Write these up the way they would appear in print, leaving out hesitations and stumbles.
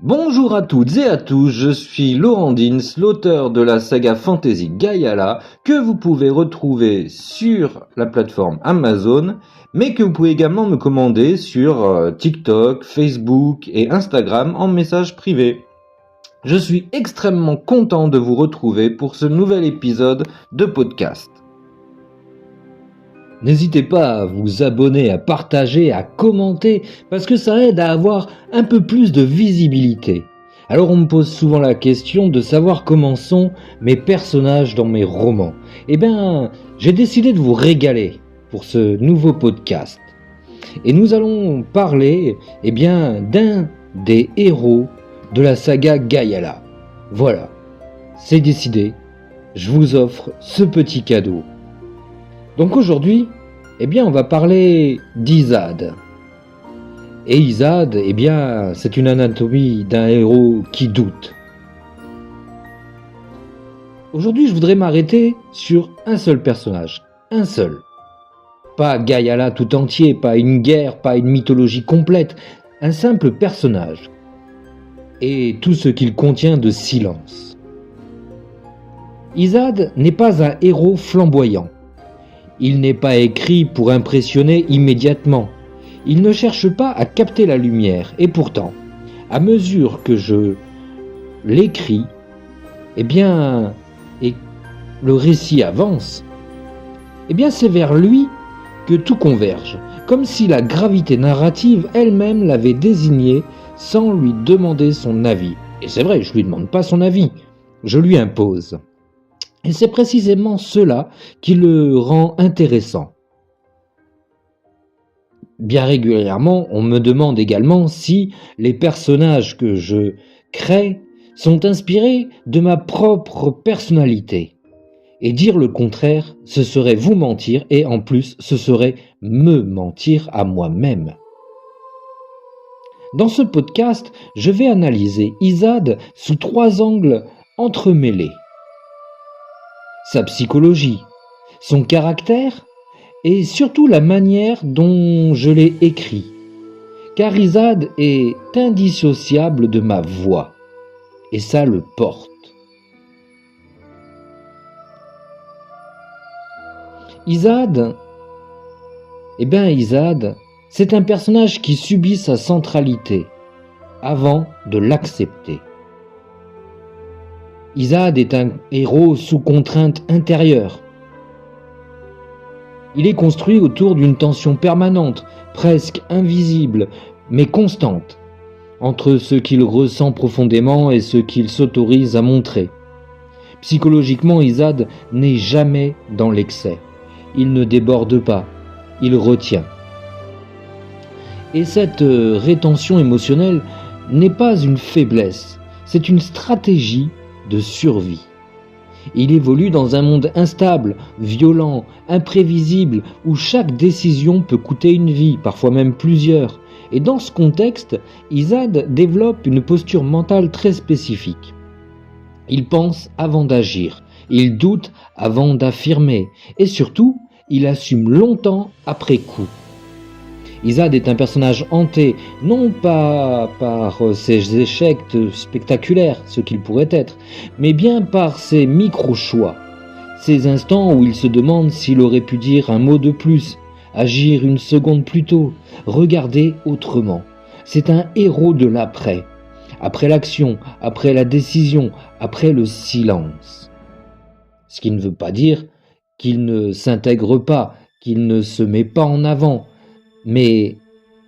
Bonjour à toutes et à tous, je suis Laurent Dins, l'auteur de la saga fantasy Gaiala, que vous pouvez retrouver sur la plateforme Amazon, mais que vous pouvez également me commander sur TikTok, Facebook et Instagram en message privé. Je suis extrêmement content de vous retrouver pour ce nouvel épisode de podcast. N'hésitez pas à vous abonner, à partager, à commenter, parce que ça aide à avoir un peu plus de visibilité. Alors on me pose souvent la question de savoir comment sont mes personnages dans mes romans. Eh bien, j'ai décidé de vous régaler pour ce nouveau podcast. Et nous allons parler, d'un des héros de la saga Gaiala. Voilà, c'est décidé, je vous offre ce petit cadeau. Donc aujourd'hui, on va parler d'Izad. Et Izad, c'est une anatomie d'un héros qui doute. Aujourd'hui, je voudrais m'arrêter sur un seul personnage. Un seul. Pas Gaiala tout entier, pas une guerre, pas une mythologie complète. Un simple personnage. Et tout ce qu'il contient de silence. Izad n'est pas un héros flamboyant. Il n'est pas écrit pour impressionner immédiatement. Il ne cherche pas à capter la lumière. Et pourtant, à mesure que je l'écris, et le récit avance, c'est vers lui que tout converge. Comme si la gravité narrative elle-même l'avait désigné sans lui demander son avis. Et c'est vrai, je lui demande pas son avis. Je lui impose. Et c'est précisément cela qui le rend intéressant. Bien régulièrement, on me demande également si les personnages que je crée sont inspirés de ma propre personnalité. Et dire le contraire, ce serait vous mentir et en plus, ce serait me mentir à moi-même. Dans ce podcast, je vais analyser Izad sous 3 angles entremêlés. Sa psychologie, son caractère et surtout la manière dont je l'ai écrit. Car Izad est indissociable de ma voix et ça le porte. Izad, c'est un personnage qui subit sa centralité avant de l'accepter. Izad est un héros sous contrainte intérieure. Il est construit autour d'une tension permanente, presque invisible, mais constante, entre ce qu'il ressent profondément et ce qu'il s'autorise à montrer. Psychologiquement, Izad n'est jamais dans l'excès. Il ne déborde pas, il retient. Et cette rétention émotionnelle n'est pas une faiblesse, c'est une stratégie de survie. Il évolue dans un monde instable, violent, imprévisible, où chaque décision peut coûter une vie, parfois même plusieurs. Et dans ce contexte, Izad développe une posture mentale très spécifique. Il pense avant d'agir, il doute avant d'affirmer, et surtout, il assume longtemps après coup. Izad est un personnage hanté, non pas par ses échecs spectaculaires, ce qu'il pourrait être, mais bien par ses micro-choix, ces instants où il se demande s'il aurait pu dire un mot de plus, agir une seconde plus tôt, regarder autrement. C'est un héros de l'après, après l'action, après la décision, après le silence. Ce qui ne veut pas dire qu'il ne s'intègre pas, qu'il ne se met pas en avant,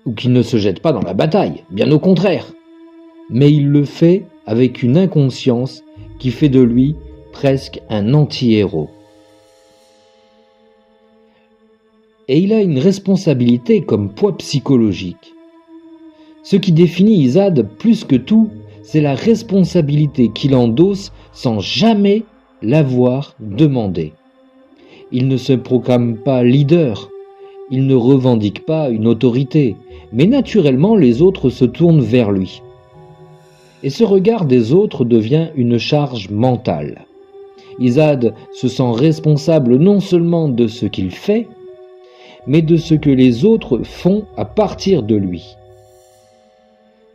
ou qu'il ne se jette pas dans la bataille, bien au contraire. Mais il le fait avec une inconscience qui fait de lui presque un anti-héros. Et il a une responsabilité comme poids psychologique. Ce qui définit Izad plus que tout, c'est la responsabilité qu'il endosse sans jamais l'avoir demandé. Il ne se proclame pas leader, il ne revendique pas une autorité, mais naturellement les autres se tournent vers lui. Et ce regard des autres devient une charge mentale. Izad se sent responsable non seulement de ce qu'il fait, mais de ce que les autres font à partir de lui.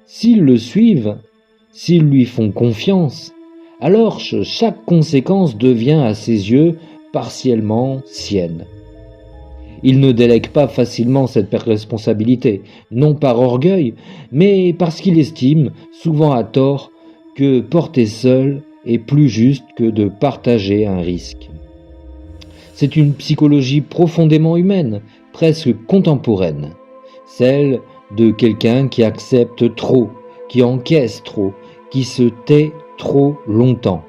S'ils le suivent, S'ils lui font confiance, alors chaque conséquence devient à ses yeux partiellement sienne. Il ne délègue pas facilement cette responsabilité, non par orgueil, mais parce qu'il estime, souvent à tort, que porter seul est plus juste que de partager un risque. C'est une psychologie profondément humaine, presque contemporaine, celle de quelqu'un qui accepte trop, qui encaisse trop, qui se tait trop longtemps.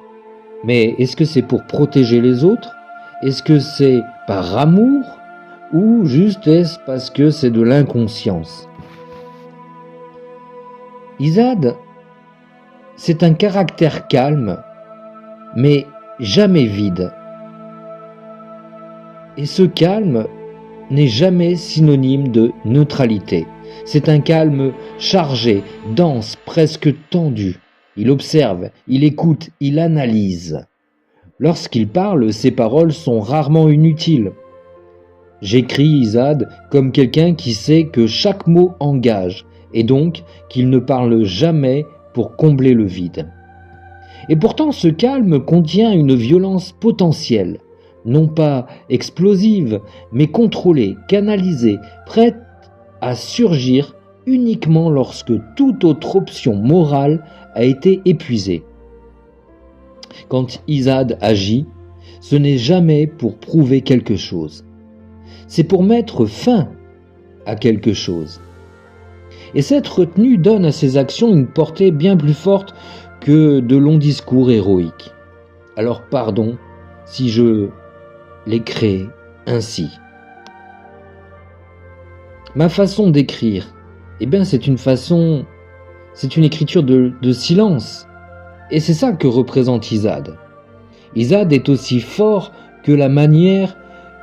Mais est-ce que c'est pour protéger les autres? Est-ce que c'est par amour? Ou juste est-ce parce que c'est de l'inconscience? Izad, c'est un caractère calme, mais jamais vide. Et ce calme n'est jamais synonyme de neutralité. C'est un calme chargé, dense, presque tendu. Il observe, il écoute, il analyse. Lorsqu'il parle, ses paroles sont rarement inutiles. J'écris Izad comme quelqu'un qui sait que chaque mot engage, et donc qu'il ne parle jamais pour combler le vide. Et pourtant ce calme contient une violence potentielle, non pas explosive, mais contrôlée, canalisée, prête à surgir uniquement lorsque toute autre option morale a été épuisée. Quand Izad agit, ce n'est jamais pour prouver quelque chose. C'est pour mettre fin à quelque chose. Et cette retenue donne à ses actions une portée bien plus forte que de longs discours héroïques. Alors pardon si je l'ai créé ainsi. Ma façon d'écrire, c'est une écriture de silence. Et c'est ça que représente Izad. Izad est aussi fort que la manière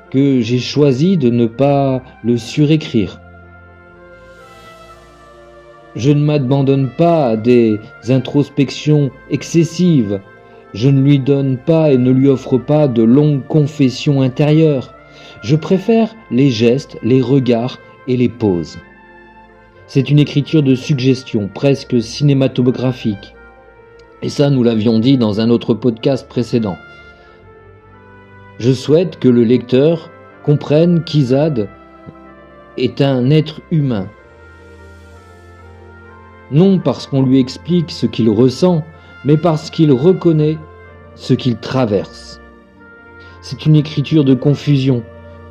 que j'ai choisi de ne pas le surécrire. Je ne m'abandonne pas à des introspections excessives. Je ne lui donne pas et ne lui offre pas de longues confessions intérieures. Je préfère les gestes, les regards et les pauses. C'est une écriture de suggestion, presque cinématographique. Et ça, nous l'avions dit dans un autre podcast précédent. Je souhaite que le lecteur comprenne qu'Izad est un être humain. Non parce qu'on lui explique ce qu'il ressent, mais parce qu'il reconnaît ce qu'il traverse. C'est une écriture de confusion.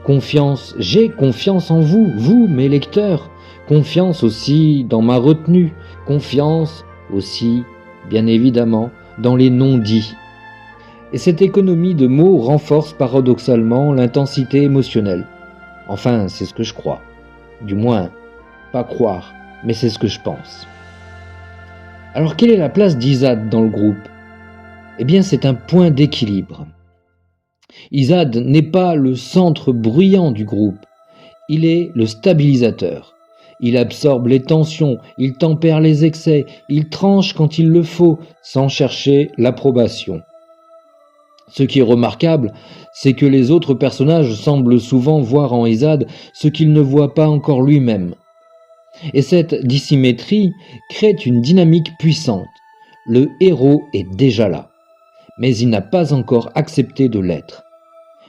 Confiance, j'ai confiance en vous, vous, mes lecteurs. Confiance aussi dans ma retenue. Confiance aussi, bien évidemment, dans les non-dits. Et cette économie de mots renforce paradoxalement l'intensité émotionnelle. Enfin, c'est ce que je crois. Du moins, pas croire, mais c'est ce que je pense. Alors, quelle est la place d'Izad dans le groupe? C'est un point d'équilibre. Izad n'est pas le centre bruyant du groupe, il est le stabilisateur. Il absorbe les tensions, il tempère les excès, il tranche quand il le faut, sans chercher l'approbation. Ce qui est remarquable, c'est que les autres personnages semblent souvent voir en Izad ce qu'il ne voit pas encore lui-même. Et cette dissymétrie crée une dynamique puissante. Le héros est déjà là, mais il n'a pas encore accepté de l'être.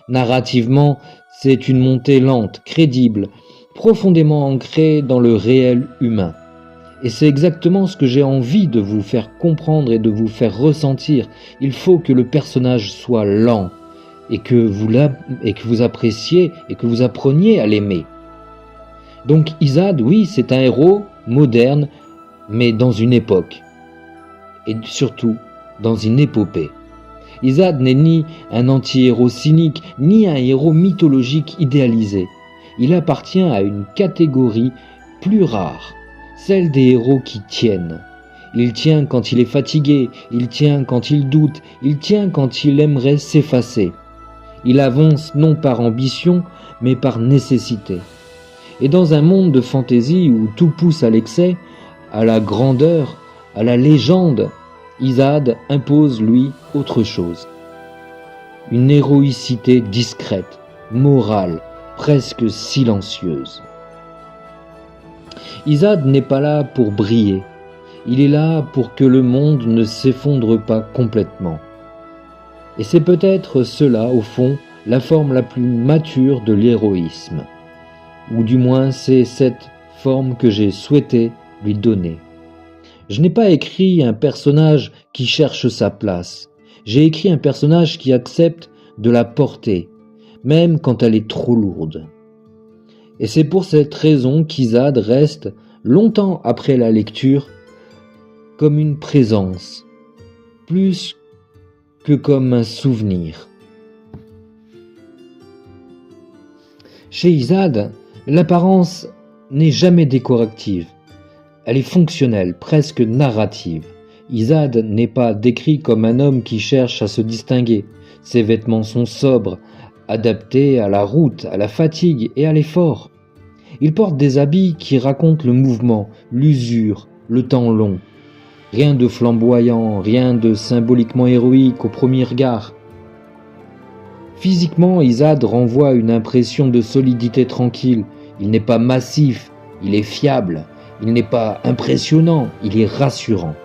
Narrativement, c'est une montée lente, crédible, profondément ancrée dans le réel humain. Et c'est exactement ce que j'ai envie de vous faire comprendre et de vous faire ressentir. Il faut que le personnage soit lent et que vous appréciez et que vous appreniez à l'aimer. Donc Izad, oui, c'est un héros moderne, mais dans une époque. Et surtout, dans une épopée. Izad n'est ni un anti-héros cynique, ni un héros mythologique idéalisé. Il appartient à une catégorie plus rare, celle des héros qui tiennent. Il tient quand il est fatigué, il tient quand il doute, il tient quand il aimerait s'effacer. Il avance non par ambition, mais par nécessité. Et dans un monde de fantaisie où tout pousse à l'excès, à la grandeur, à la légende, Izad impose, lui, autre chose. Une héroïcité discrète, morale, presque silencieuse. Izad n'est pas là pour briller. Il est là pour que le monde ne s'effondre pas complètement. Et c'est peut-être cela, au fond, la forme la plus mature de l'héroïsme. Ou du moins c'est cette forme que j'ai souhaité lui donner. Je n'ai pas écrit un personnage qui cherche sa place. J'ai écrit un personnage qui accepte de la porter, même quand elle est trop lourde. Et c'est pour cette raison qu'Izad reste, longtemps après la lecture, comme une présence, plus que comme un souvenir. Chez Izad, l'apparence n'est jamais décorative. Elle est fonctionnelle, presque narrative. Izad n'est pas décrit comme un homme qui cherche à se distinguer. Ses vêtements sont sobres, adaptés à la route, à la fatigue et à l'effort. Il porte des habits qui racontent le mouvement, l'usure, le temps long. Rien de flamboyant, rien de symboliquement héroïque au premier regard. Physiquement, Izad renvoie une impression de solidité tranquille. Il n'est pas massif, il est fiable. Il n'est pas impressionnant, il est rassurant.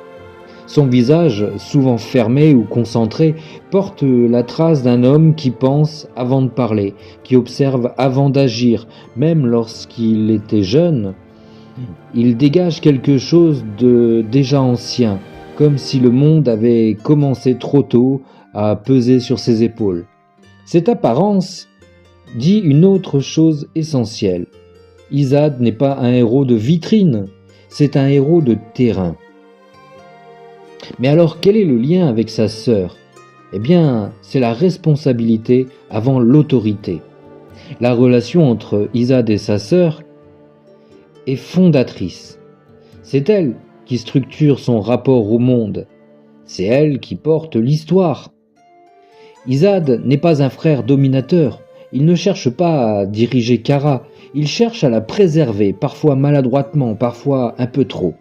Son visage, souvent fermé ou concentré, porte la trace d'un homme qui pense avant de parler, qui observe avant d'agir. Même lorsqu'il était jeune, il dégage quelque chose de déjà ancien, comme si le monde avait commencé trop tôt à peser sur ses épaules. Cette apparence dit une autre chose essentielle. Izad n'est pas un héros de vitrine, c'est un héros de terrain. Mais alors quel est le lien avec sa sœur ? Eh bien, c'est la responsabilité avant l'autorité. La relation entre Izad et sa sœur est fondatrice. C'est elle qui structure son rapport au monde. C'est elle qui porte l'histoire. Izad n'est pas un frère dominateur. Il ne cherche pas à diriger Kara. Il cherche à la préserver, parfois maladroitement, parfois un peu trop.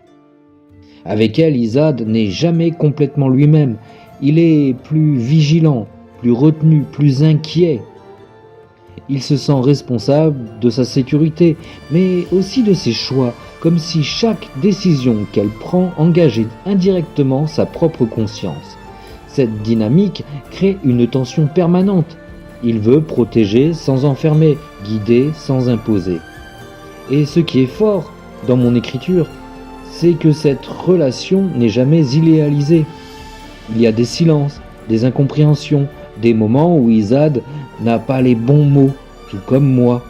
Avec elle, Izad n'est jamais complètement lui-même. Il est plus vigilant, plus retenu, plus inquiet. Il se sent responsable de sa sécurité, mais aussi de ses choix, comme si chaque décision qu'elle prend engageait indirectement sa propre conscience. Cette dynamique crée une tension permanente. Il veut protéger sans enfermer, guider sans imposer. Et ce qui est fort dans mon écriture, c'est que cette relation n'est jamais idéalisée. Il y a des silences, des incompréhensions, des moments où Izad n'a pas les bons mots, tout comme moi,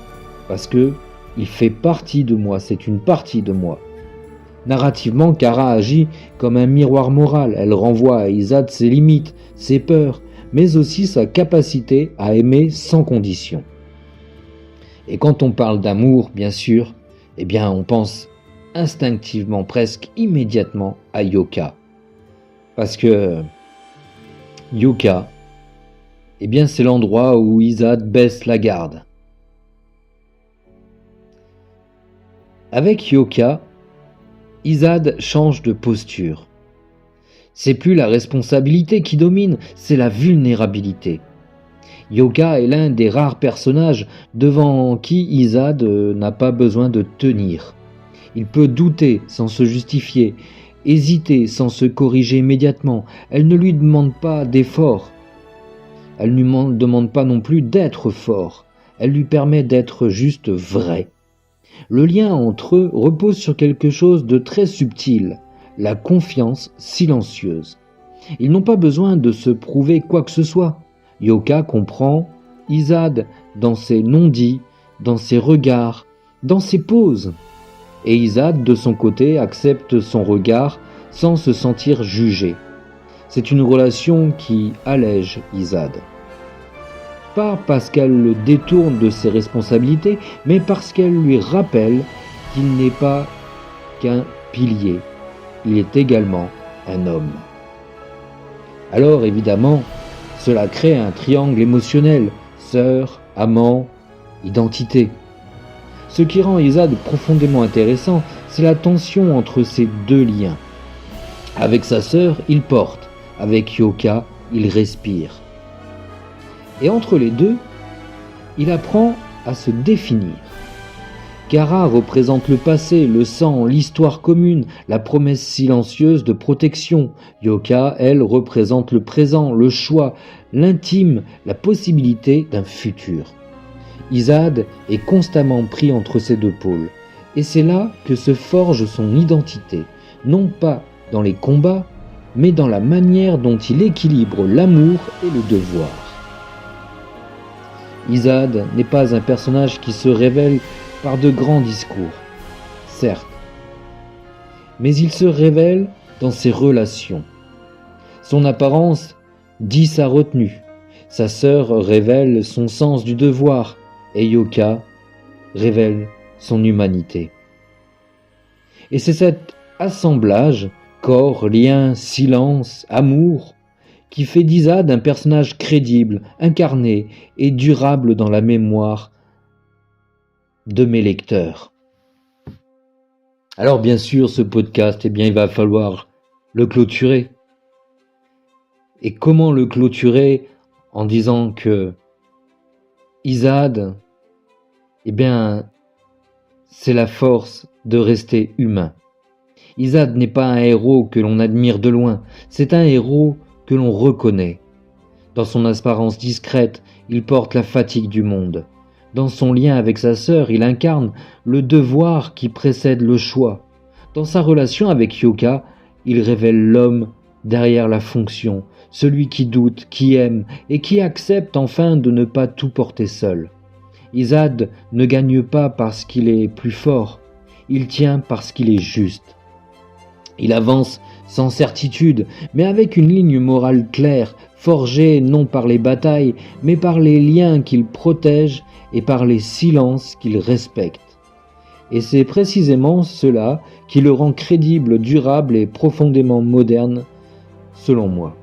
parce que il fait partie de moi, c'est une partie de moi. Narrativement, Kara agit comme un miroir moral. Elle renvoie à Izad ses limites, ses peurs, mais aussi sa capacité à aimer sans condition. Et quand on parle d'amour, bien sûr, eh bien on pense instinctivement, presque immédiatement à Yoka. Parce que Yoka, eh bien c'est l'endroit où Izad baisse la garde. Avec Yoka, Izad change de posture. C'est plus la responsabilité qui domine, c'est la vulnérabilité. Yoka est l'un des rares personnages devant qui Izad n'a pas besoin de tenir. Il peut douter sans se justifier, hésiter sans se corriger immédiatement. Elle ne lui demande pas d'effort. Elle ne lui demande pas non plus d'être fort. Elle lui permet d'être juste vrai. Le lien entre eux repose sur quelque chose de très subtil, la confiance silencieuse. Ils n'ont pas besoin de se prouver quoi que ce soit. Yoka comprend Izad dans ses non-dits, dans ses regards, dans ses poses. Et Izad, de son côté, accepte son regard sans se sentir jugé. C'est une relation qui allège Izad. Pas parce qu'elle le détourne de ses responsabilités, mais parce qu'elle lui rappelle qu'il n'est pas qu'un pilier. Il est également un homme. Alors évidemment, cela crée un triangle émotionnel, sœur, amant, identité. Ce qui rend Izad profondément intéressant, c'est la tension entre ces deux liens. Avec sa sœur, il porte, avec Yoka, il respire. Et entre les deux, il apprend à se définir. Kara représente le passé, le sang, l'histoire commune, la promesse silencieuse de protection. Yoka, elle, représente le présent, le choix, l'intime, la possibilité d'un futur. Izad est constamment pris entre ces deux pôles. Et c'est là que se forge son identité, non pas dans les combats, mais dans la manière dont il équilibre l'amour et le devoir. Izad n'est pas un personnage qui se révèle par de grands discours, certes, mais il se révèle dans ses relations. Son apparence dit sa retenue, sa sœur révèle son sens du devoir, et Yoka révèle son humanité. Et c'est cet assemblage, corps, lien, silence, amour, qui fait d'Izad un personnage crédible, incarné et durable dans la mémoire de mes lecteurs. Alors bien sûr, ce podcast, il va falloir le clôturer. Et comment le clôturer en disant que Izad, c'est la force de rester humain. Izad n'est pas un héros que l'on admire de loin, c'est un héros que l'on reconnaît. Dans son apparence discrète, il porte la fatigue du monde. Dans son lien avec sa sœur, il incarne le devoir qui précède le choix. Dans sa relation avec Yoka, il révèle l'homme derrière la fonction, celui qui doute, qui aime et qui accepte enfin de ne pas tout porter seul. Izad ne gagne pas parce qu'il est plus fort, il tient parce qu'il est juste. Il avance sans certitude, mais avec une ligne morale claire, forgée non par les batailles, mais par les liens qu'il protège et par les silences qu'il respecte. Et c'est précisément cela qui le rend crédible, durable et profondément moderne, selon moi.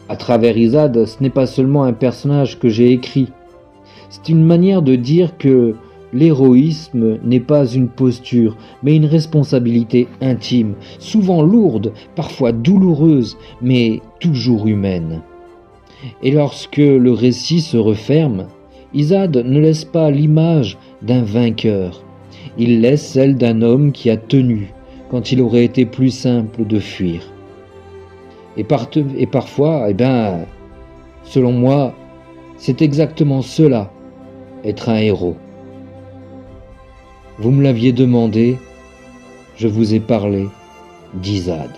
À travers Izad, ce n'est pas seulement un personnage que j'ai écrit, c'est une manière de dire que l'héroïsme n'est pas une posture, mais une responsabilité intime, souvent lourde, parfois douloureuse, mais toujours humaine. Et lorsque le récit se referme, Izad ne laisse pas l'image d'un vainqueur. Il laisse celle d'un homme qui a tenu, quand il aurait été plus simple de fuir. Et parfois, selon moi, c'est exactement cela, être un héros. Vous me l'aviez demandé, je vous ai parlé d'Izad.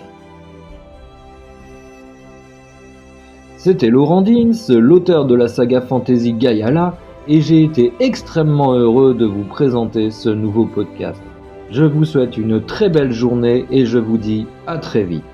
C'était Laurent Dins, l'auteur de la saga fantasy Gaiala, et j'ai été extrêmement heureux de vous présenter ce nouveau podcast. Je vous souhaite une très belle journée et je vous dis à très vite.